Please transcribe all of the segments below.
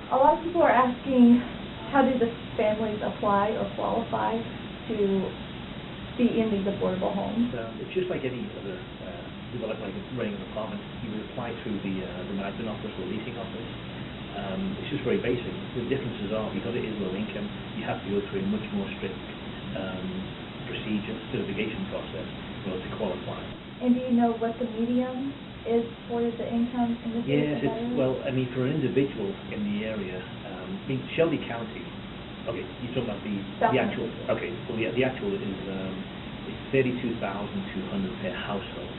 A lot of people are asking, how do the families apply or qualify to be in these affordable homes? It's just like any other development, like renting an apartment. You would apply through the management office or leasing office. It's just very basic. The differences are, because it is low income, you have to go through a much more strict procedure, certification process in order to qualify. And do you know what the median is for the income in the city? Yes, well, I mean, for an individual in the area, I mean, Shelby County, okay, you're talking about the actual, okay, well, yeah, the actual is it's $32,200 per household.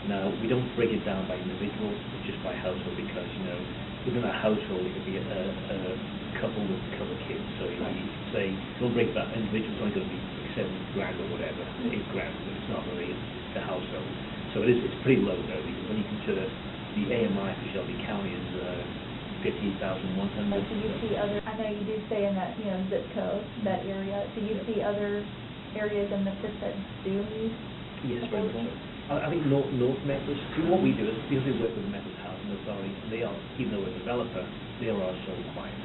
Now, we don't break it down by individual, it's just by household, because, you know, within a household, it could be a couple with a couple of kids. So you could say, don't break that individual, it's only going to be $7 grand or whatever, $8 grand, but it's not really the household. So it's pretty low though, because when you consider the AMI for Shelby County is $58,100. Do you see other, I know you do say in that, you know, zip code, that area, do you see other areas in Memphis that do need? Yes, very much so. I think North Memphis, see, what we do is, because we work with the Memphis Housing Authority, and they are, even though we're a developer, they are our sole client.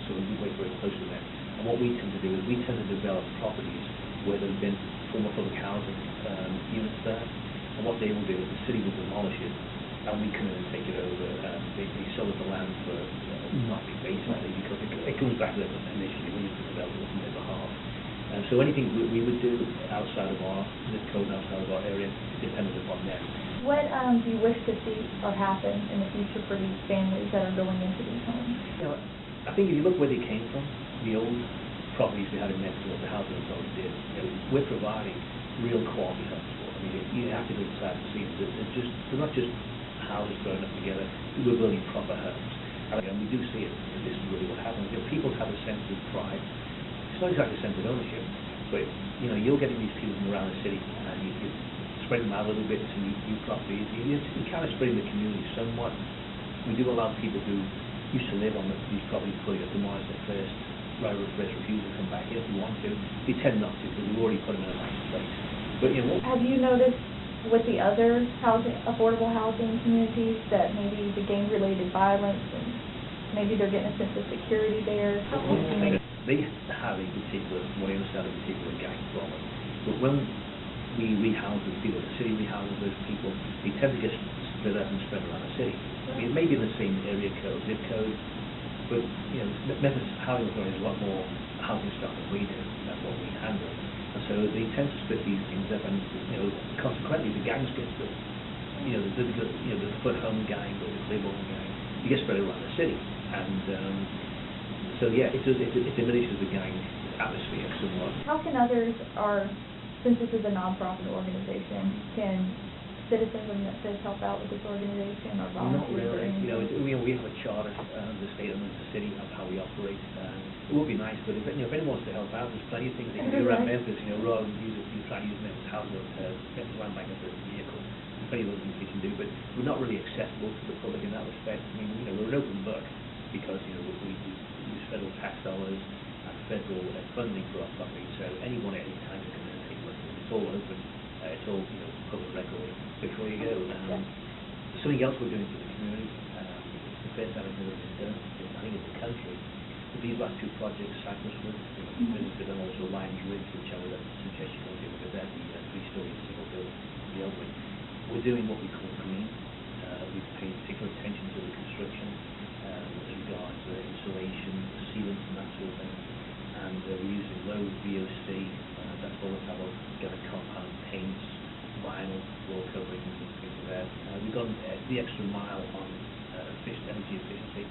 So we work very closely with them. And what we tend to do is we tend to develop properties where there have been former public housing units there. And what they will do is the city will demolish it, and we come in and take it over. They sell us the land for nothing, basically, because it comes back to them initially when you develop it on their behalf. So anything we would do outside of our zip code, outside of our area, is dependent upon them. What do you wish to see or happen in the future for these families that are going into these homes? You know, I think if you look where they came from, the old properties we had in Memphis, what the housing authority did, you know, we're providing real quality homes for. I mean, you have to go inside and see that they're not just houses thrown up together. We're building proper homes, and we do see it. And this is really what happens. You know, people have a sense of pride. It's not exactly a sense of ownership, but you know, you're getting these people from around the city, and you spread them out a little bit to new properties. You kind of spread the community somewhat. We do allow people who used to live on these properties before they get demolished their first right of first refusal to come back here if you want to. They tend not to, because we've already put them in a nice place. But you know, have you noticed with the other affordable housing communities that maybe the gang-related violence and maybe they're getting a sense of security there? They have a particular, what I understand, a particular gang problem. But when we rehouse those people, the city rehouses those people, they tend to get split up and spread around the city. I mean, it may be in the same area code, zip code, but you know, Memphis Housing Authority has a lot more housing stuff than we do. That's what we handle. And so they tend to split these things up, and you know, consequently, the gangs get split. You know, the foot home gang or the Claiborne gang, you get spread around the city, and so yeah, it diminishes the gang atmosphere somewhat. How can others, since this is a non-profit organization, can citizens in Memphis help out with this organization or volunteer? Not really. You know, we have a charter, the state and the city of how we operate. It would be nice, but if anyone wants to help out, there's plenty of things they can do around Memphis. You know, rather than try to use Memphis Housing Memphis Land Bank as a vehicle. There's plenty of other things we can do, but we're not really accessible to the public in that respect. I mean, you know, we're an open book because you know we use federal tax dollars and federal funding for our property. So anyone at any time can come in and take a look. It's all open. It's all public record. Before you go, something else we're doing for the community. It's the first time it's ever been done. I think in the country. But these last two projects, Cypresswood, visited, and also Lions Ridge, which I would suggest you go do because they're the three-story single building. We're doing what we call green. We've paid particular attention to the construction as regards insulation, sealants, and that sort of thing. And we're using low VOC, that's volatile organic compound paints, vinyl, wall coverings, and things like that. We've gone the extra mile on energy efficiency.